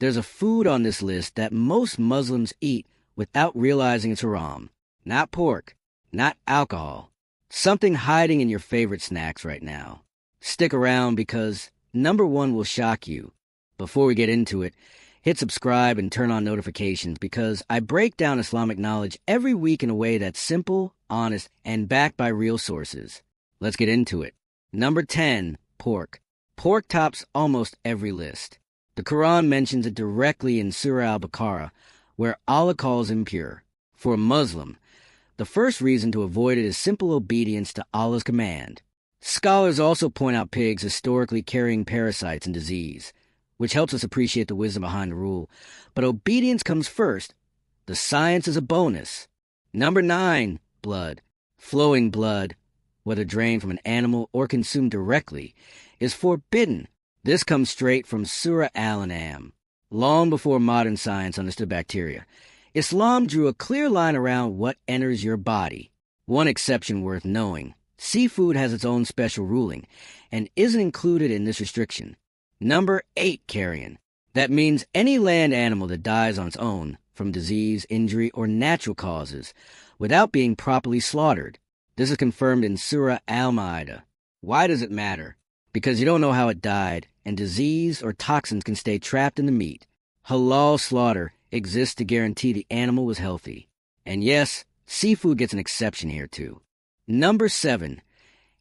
There's a food on this list that most Muslims eat without realizing it's haram. Not pork, not alcohol. Something hiding in your favorite snacks right now. Stick around because number one will shock you. Before we get into it, hit subscribe and turn on notifications because I break down Islamic knowledge every week in a way that's simple, honest, and backed by real sources. Let's get into it. Number 10, pork. Pork tops almost every list. The Quran mentions it directly in Surah Al-Baqarah, where Allah calls impure. For a Muslim, the first reason to avoid it is simple obedience to Allah's command. Scholars also point out pigs historically carrying parasites and disease, which helps us appreciate the wisdom behind the rule. But obedience comes first. The science is a bonus. Number 9, blood. Flowing blood, whether drained from an animal or consumed directly, is forbidden. This comes straight from Surah Al-An'am. Long before modern science understood bacteria, Islam drew a clear line around what enters your body. One exception worth knowing: seafood has its own special ruling and isn't included in this restriction. Number 8, carrion. That means any land animal that dies on its own from disease, injury, or natural causes without being properly slaughtered. This is confirmed in Surah Al-Ma'idah. Why does it matter? Because you don't know how it died, and disease or toxins can stay trapped in the meat. Halal slaughter exists to guarantee the animal was healthy. And yes, seafood gets an exception here too. Number 7,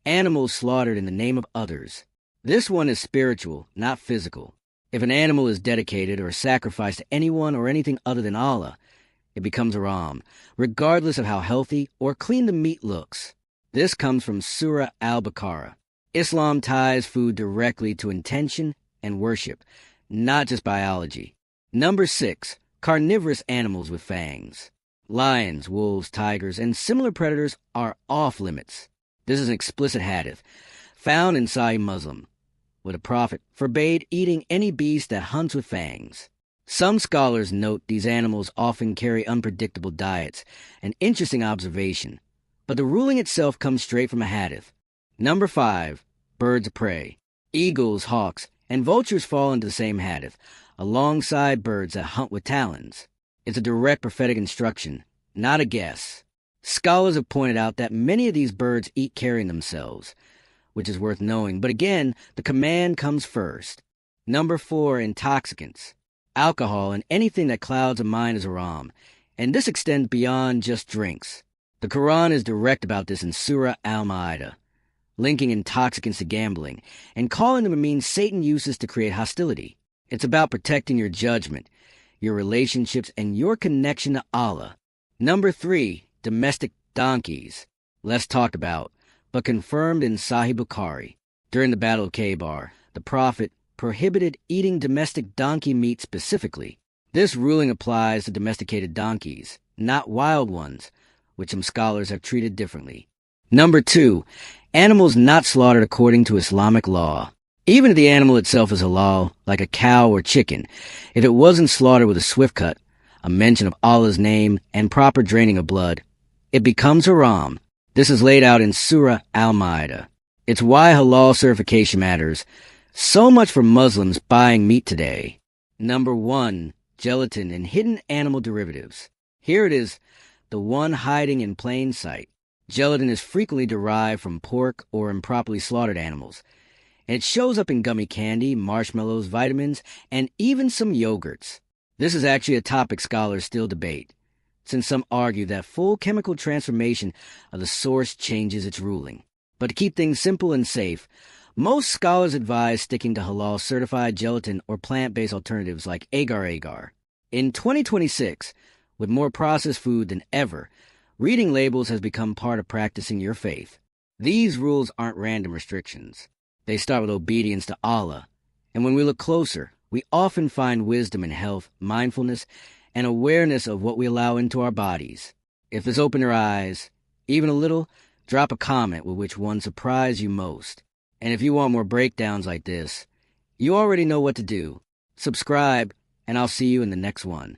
animals slaughtered in the name of others. This one is spiritual, not physical. If an animal is dedicated or sacrificed to anyone or anything other than Allah, it becomes haram, regardless of how healthy or clean the meat looks. This comes from Surah Al-Baqarah. Islam ties food directly to intention and worship, not just biology. Number 6, carnivorous animals with fangs. Lions, wolves, tigers, and similar predators are off limits. This is an explicit hadith found in Sahih Muslim, where the Prophet forbade eating any beast that hunts with fangs. Some scholars note these animals often carry unpredictable diets, an interesting observation, but the ruling itself comes straight from a hadith. Number 5, birds of prey. Eagles, hawks, and vultures fall into the same hadith, alongside birds that hunt with talons. It's a direct prophetic instruction, not a guess. Scholars have pointed out that many of these birds eat carrion themselves, which is worth knowing, but again, the command comes first. Number 4, intoxicants. Alcohol and anything that clouds a mind is haram, and this extends beyond just drinks. The Quran is direct about this in Surah Al-Ma'idah, linking intoxicants to gambling and calling them a means Satan uses to create hostility. It's about protecting your judgment, your relationships, and your connection to Allah. Number 3, domestic donkeys. Less talked about, but confirmed in Sahih Bukhari. During the Battle of Khaybar, the Prophet prohibited eating domestic donkey meat specifically. This ruling applies to domesticated donkeys, not wild ones, which some scholars have treated differently. Number 2, animals not slaughtered according to Islamic law. Even if the animal itself is halal, like a cow or chicken, if it wasn't slaughtered with a swift cut, a mention of Allah's name, and proper draining of blood, it becomes haram. This is laid out in Surah Al-Ma'idah. It's why halal certification matters so much for Muslims buying meat today. Number 1, gelatin and hidden animal derivatives. Here it is, the one hiding in plain sight. Gelatin is frequently derived from pork or improperly slaughtered animals, and it shows up in gummy candy, marshmallows, vitamins, and even some yogurts. This is actually a topic scholars still debate, since some argue that full chemical transformation of the source changes its ruling. But to keep things simple and safe, most scholars advise sticking to halal-certified gelatin or plant-based alternatives like agar-agar. In 2026, with more processed food than ever, reading labels has become part of practicing your faith. These rules aren't random restrictions. They start with obedience to Allah, and when we look closer, we often find wisdom in health, mindfulness, and awareness of what we allow into our bodies. If this opened your eyes, even a little, drop a comment with which one surprised you most. And if you want more breakdowns like this, you already know what to do. Subscribe, and I'll see you in the next one.